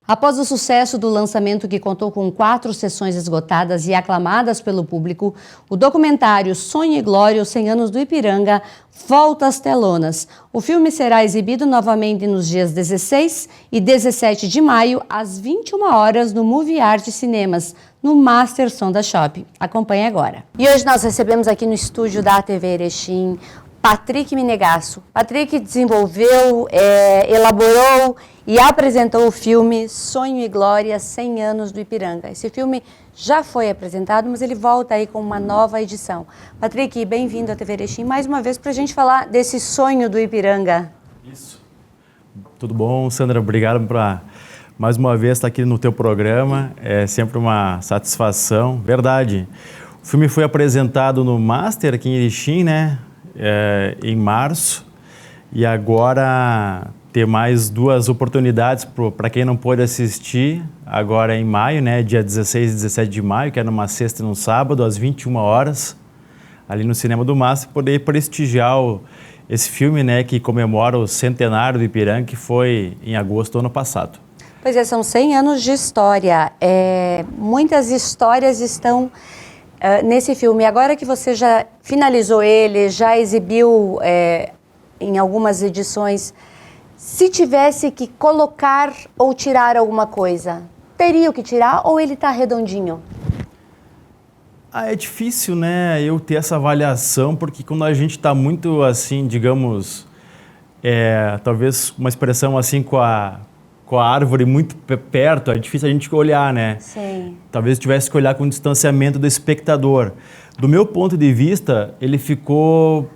Após o sucesso do lançamento, que contou com 4 sessões esgotadas e aclamadas pelo público, o documentário Sonho e Glória, os 100 anos do Ipiranga, volta às telonas. O filme será exibido novamente nos dias 16 e 17 de maio, às 21 horas, no Movie Art Cinemas, no Master Sonda Shopping. Acompanhe agora. E hoje nós recebemos aqui no estúdio da TV Erechim Patrick Menegasso. Patrick desenvolveu, elaborou e apresentou o filme Sonho e Glória, 100 anos do Ipiranga. Esse filme já foi apresentado, mas ele volta aí com uma nova edição. Patrick, bem-vindo à TV Erechim mais uma vez para a gente falar desse sonho do Ipiranga. Isso. Tudo bom, Sandra? Obrigado por mais uma vez estar aqui no teu programa. É sempre uma satisfação. Verdade. O filme foi apresentado no Master aqui em Erechim, né? Em março, e agora ter mais 2 oportunidades para quem não pôde assistir, agora em maio, né, dia 16 e 17 de maio, que é numa sexta e num sábado, às 21 horas, ali no Cinema do Master, poder prestigiar esse filme, né, que comemora o centenário do Ipiranga, que foi em agosto do ano passado. Pois é, são 100 anos de história, muitas histórias estão nesse filme. Agora que você já finalizou ele, já exibiu em algumas edições, se tivesse que colocar ou tirar alguma coisa, teria o que tirar ou ele está redondinho? É difícil, né, eu ter essa avaliação, porque quando a gente está muito assim, digamos, talvez uma expressão assim com a árvore muito perto, é difícil a gente olhar, né? Sim. Talvez tivesse que olhar com o distanciamento do espectador. Do meu ponto de vista, ele ficou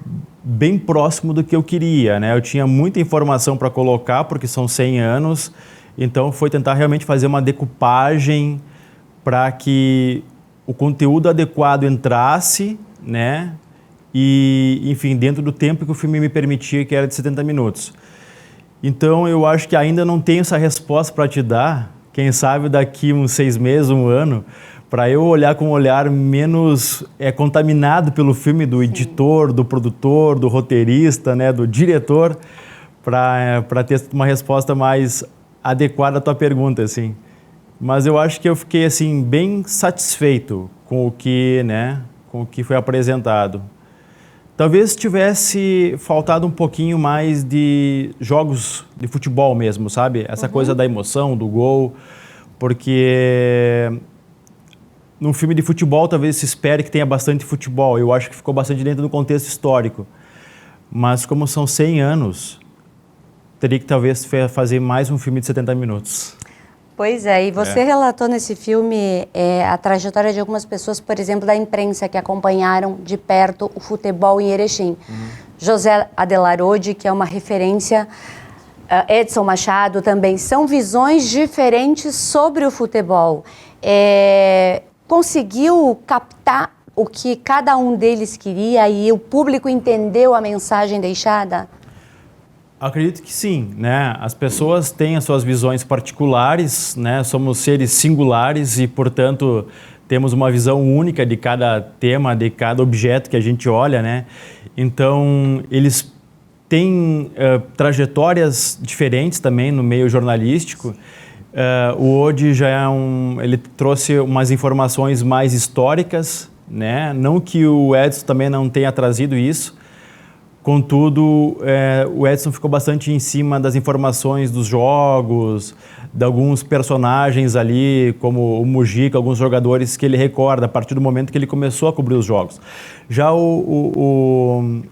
bem próximo do que eu queria, né? Eu tinha muita informação para colocar, porque são 100 anos, então foi tentar realmente fazer uma decupagem para que o conteúdo adequado entrasse, né? E, enfim, dentro do tempo que o filme me permitia, que era de 70 minutos. Então, eu acho que ainda não tenho essa resposta para te dar, quem sabe daqui uns 6 meses, 1 ano, para eu olhar com um olhar menos contaminado pelo filme do editor, do produtor, do roteirista, né, do diretor, para ter uma resposta mais adequada à tua pergunta, assim. Mas eu acho que eu fiquei, assim, bem satisfeito com o que, né, com o que foi apresentado. Talvez tivesse faltado um pouquinho mais de jogos de futebol mesmo, sabe? Essa coisa da emoção, do gol, porque num filme de futebol talvez se espere que tenha bastante futebol. Eu acho que ficou bastante dentro do contexto histórico. Mas como são 100 anos, teria que talvez fazer mais um filme de 70 minutos. Pois é, e você relatou nesse filme a trajetória de algumas pessoas, por exemplo, da imprensa, que acompanharam de perto o futebol em Erechim. José Adelarode, que é uma referência, Edson Machado também, são visões diferentes sobre o futebol. Conseguiu captar o que cada um deles queria e o público entendeu a mensagem deixada? Acredito que sim, né? As pessoas têm as suas visões particulares, né? Somos seres singulares e, portanto, temos uma visão única de cada tema, de cada objeto que a gente olha, né? Então, eles têm trajetórias diferentes também no meio jornalístico. O Odi já ele trouxe umas informações mais históricas, né? Não que o Edson também não tenha trazido isso. Contudo, o Edson ficou bastante em cima das informações dos jogos, de alguns personagens ali, como o Mujica, alguns jogadores que ele recorda a partir do momento que ele começou a cobrir os jogos. Já o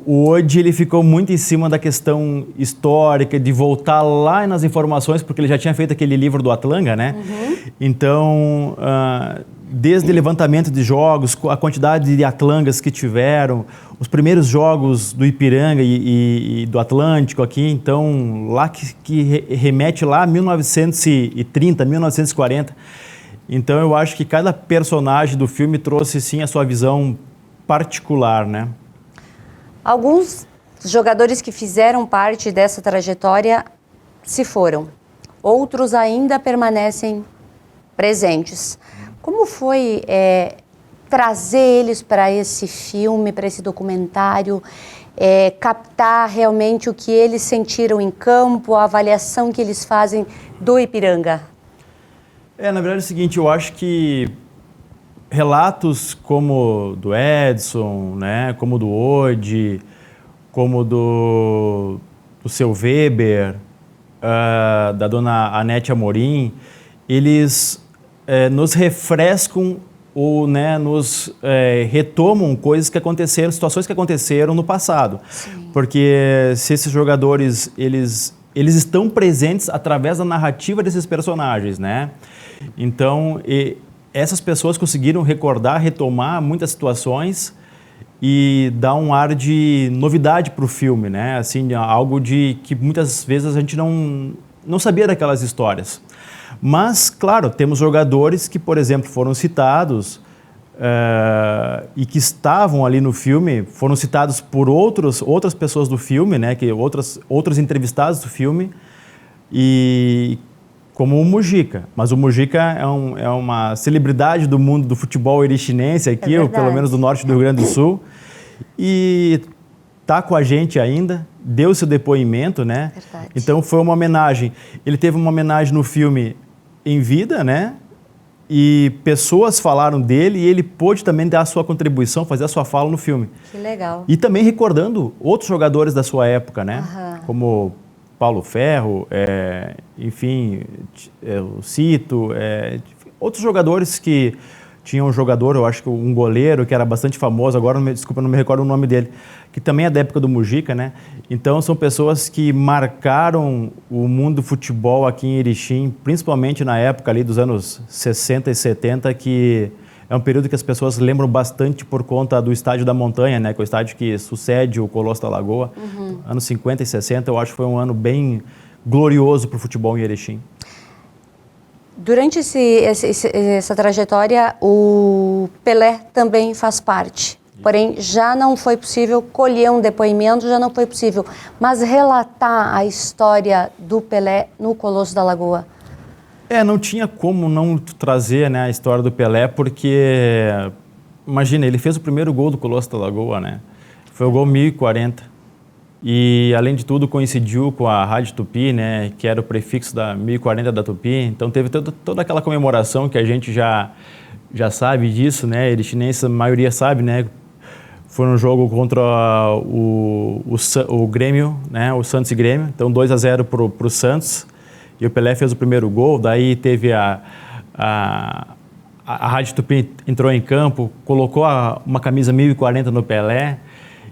Odi, ele ficou muito em cima da questão histórica, de voltar lá nas informações, porque ele já tinha feito aquele livro do Atlanga, né? Então, desde o levantamento de jogos, a quantidade de Atlangas que tiveram, os primeiros jogos do Ipiranga e do Atlântico aqui, então, lá que remete lá a 1930, 1940. Então, eu acho que cada personagem do filme trouxe, sim, a sua visão particular, né? Alguns jogadores que fizeram parte dessa trajetória se foram. Outros ainda permanecem presentes. Como foi trazer eles para esse filme, para esse documentário? captar realmente o que eles sentiram em campo, a avaliação que eles fazem do Ipiranga? Na verdade é o seguinte, eu acho que relatos como do Edson, né, como do Odi, como do seu Weber, da dona Anete Amorim, eles nos refrescam ou, né, nos retomam coisas que aconteceram, situações que aconteceram no passado. Sim. Porque se esses jogadores, eles estão presentes através da narrativa desses personagens, né? Então, essas pessoas conseguiram recordar, retomar muitas situações e dar um ar de novidade para o filme, né? Assim, algo de que muitas vezes a gente não sabia daquelas histórias. Mas, claro, temos jogadores que, por exemplo, foram citados e que estavam ali no filme, foram citados por outras pessoas do filme, né? Que outros entrevistados do filme, e como o Mujica. Mas o Mujica é uma celebridade do mundo do futebol erichinense aqui, ou pelo menos do norte do Rio Grande do Sul, e está com a gente ainda, deu seu depoimento, né? Verdade. Então foi uma homenagem. Ele teve uma homenagem no filme em vida, né? E pessoas falaram dele e ele pôde também dar a sua contribuição, fazer a sua fala no filme. Que legal. E também recordando outros jogadores da sua época, né? Como Paulo Ferro, enfim, o Cito, outros jogadores que tinham um jogador, eu acho que um goleiro que era bastante famoso, agora, desculpa, não me recordo o nome dele, que também é da época do Mujica, né? Então, são pessoas que marcaram o mundo do futebol aqui em Erechim, principalmente na época ali dos anos 60 e 70, que é um período que as pessoas lembram bastante por conta do Estádio da Montanha, né? Que é o estádio que sucede o Colosso da Lagoa. Anos 50 e 60, eu acho que foi um ano bem glorioso para o futebol em Erechim. Durante essa trajetória, o Pelé também faz parte. Porém, já não foi possível colher um depoimento, já não foi possível. Mas relatar a história do Pelé no Colosso da Lagoa. Não tinha como não trazer, né, a história do Pelé, porque, imagina, ele fez o primeiro gol do Colosso da Lagoa, né? Foi o gol 1040. E, além de tudo, coincidiu com a Rádio Tupi, né, que era o prefixo da 1040 da Tupi. Então, teve toda aquela comemoração que a gente já sabe disso, né? Erechinense, a maioria sabe, né? Foi um jogo contra o Grêmio, né? O Santos e Grêmio. Então, 2-0 para o Santos. E o Pelé fez o primeiro gol. Daí teve a Rádio Tupi entrou em campo, colocou uma camisa 1040 no Pelé.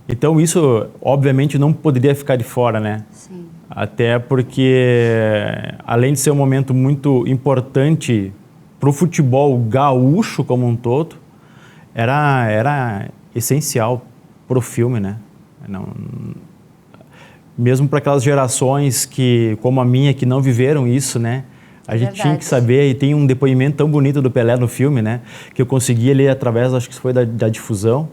Então, isso, obviamente, não poderia ficar de fora, né? Sim. Até porque, além de ser um momento muito importante para o futebol gaúcho como um todo, era essencial para o filme, né? Mesmo para aquelas gerações como a minha, que não viveram isso, né? A gente tinha que saber, e tem um depoimento tão bonito do Pelé no filme, né? Que eu consegui ler através, acho que foi da difusão,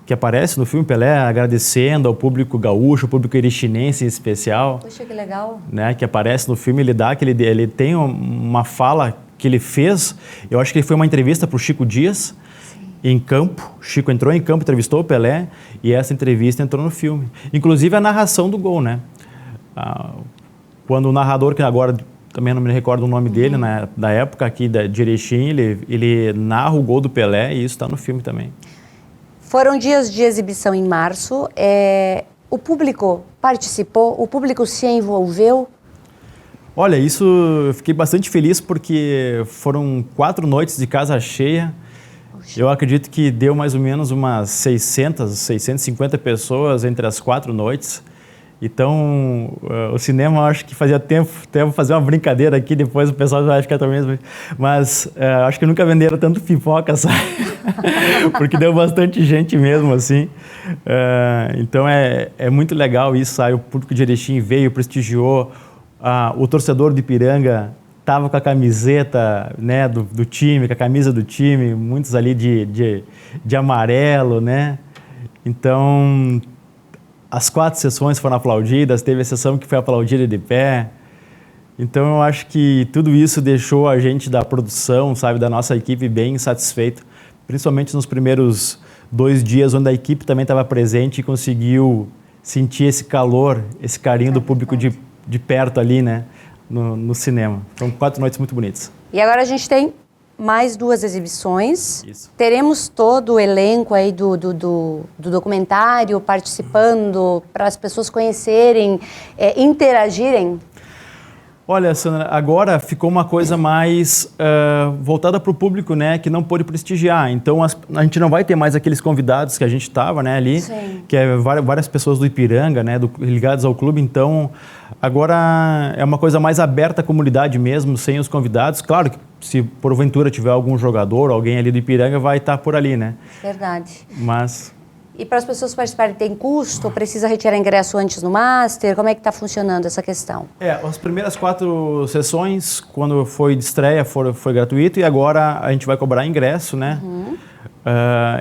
que aparece no filme, Pelé agradecendo ao público gaúcho, ao público erechinense em especial. Poxa, que legal. Né, que aparece no filme, ele tem uma fala que ele fez, eu acho que foi uma entrevista para o Chico Dias, em campo. Chico entrou em campo, entrevistou o Pelé, e essa entrevista entrou no filme. Inclusive a narração do gol, né? Quando o narrador, que agora também não me recordo o nome dele, né, da época aqui de Erechim, ele narra o gol do Pelé, e isso está no filme também. Foram dias de exibição em março, o público participou, o público se envolveu? Olha, isso eu fiquei bastante feliz porque foram 4 noites de casa cheia. Puxa. Eu acredito que deu mais ou menos umas 650 pessoas entre as 4 noites. Então, o cinema, eu acho que fazia tempo, até vou fazer uma brincadeira aqui, depois o pessoal vai ficar também, mas acho que nunca venderam tanto pipoca, sabe? Porque deu bastante gente mesmo, assim. Então, é muito legal isso, sabe? O público de Erechim veio, prestigiou, o torcedor de Ipiranga estava com a camiseta, né, do time, com a camisa do time, muitos ali de amarelo, né? Então, as 4 sessões foram aplaudidas, teve a sessão que foi aplaudida de pé. Então, eu acho que tudo isso deixou a gente da produção, sabe, da nossa equipe bem satisfeito, principalmente nos primeiros 2 dias onde a equipe também estava presente e conseguiu sentir esse calor, esse carinho do público de perto ali, né, no cinema. Foram 4 noites muito bonitas. E agora a gente tem mais 2 exibições. Isso. Teremos todo o elenco aí do documentário participando para as pessoas conhecerem, interagirem. Olha, Sandra, agora ficou uma coisa mais voltada para o público, né, que não pôde prestigiar. Então, a gente não vai ter mais aqueles convidados que a gente estava, né, ali, Sim. que é várias pessoas do Ipiranga, né, ligadas ao clube. Então, agora é uma coisa mais aberta à comunidade mesmo, sem os convidados. Claro que se porventura tiver algum jogador, alguém ali do Ipiranga, vai estar por ali, né? Verdade. Mas... E para as pessoas participarem, tem custo? Precisa retirar ingresso antes no Master? Como é que está funcionando essa questão? As primeiras 4 sessões, quando foi de estreia, foi gratuito e agora a gente vai cobrar ingresso, né?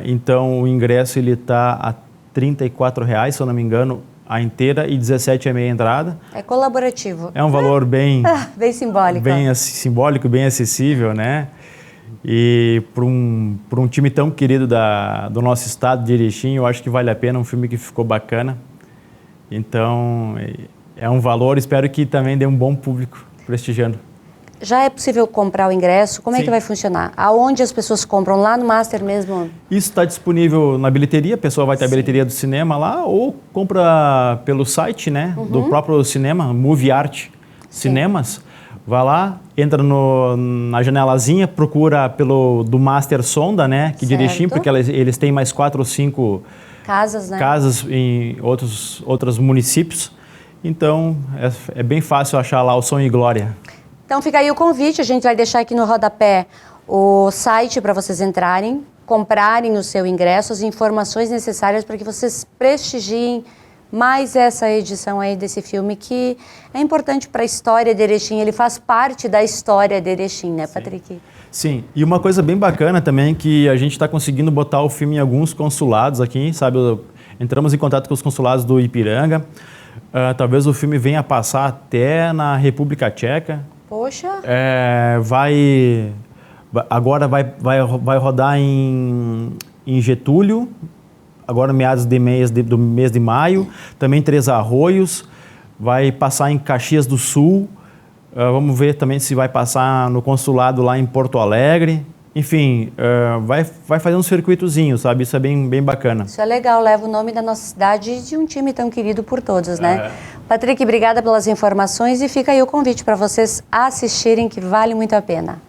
Então, o ingresso ele está a R$ 34,00, se eu não me engano, a inteira e R$ 17,5 a entrada. É colaborativo. É um valor bem... bem simbólico. Bem simbólico, bem acessível, né? E para um time tão querido do nosso estado de Erechim, eu acho que vale a pena, um filme que ficou bacana. Então, é um valor, espero que também dê um bom público prestigiando. Já é possível comprar o ingresso? Como é que vai funcionar? Aonde as pessoas compram? Lá no Master mesmo? Isso está disponível na bilheteria, a pessoa vai ter a bilheteria do cinema lá ou compra pelo site, né, do próprio cinema, Movie Art Cinemas. Vai lá, entra na janelazinha, procura do Master Sonda, né, que de Erechim, porque eles têm mais 4 ou 5 casas, né? Casas em outros municípios. Então, é bem fácil achar lá o Sonho e Glória. Então fica aí o convite, a gente vai deixar aqui no rodapé o site para vocês entrarem, comprarem o seu ingresso, as informações necessárias para que vocês prestigiem mais essa edição aí desse filme que é importante para a história de Erechim, ele faz parte da história de Erechim, né, Patrick? Sim, e uma coisa bem bacana também que a gente está conseguindo botar o filme em alguns consulados aqui, sabe? Entramos em contato com os consulados do Ipiranga, talvez o filme venha passar até na República Tcheca. Poxa! Agora vai rodar em Getúlio, agora meados do mês de maio, também Três Arroios, vai passar em Caxias do Sul, vamos ver também se vai passar no consulado lá em Porto Alegre, enfim, vai fazer um circuitozinho, sabe? Isso é bem bacana. Isso é legal, leva o nome da nossa cidade e de um time tão querido por todos, né? Patrick, obrigada pelas informações e fica aí o convite para vocês assistirem, que vale muito a pena.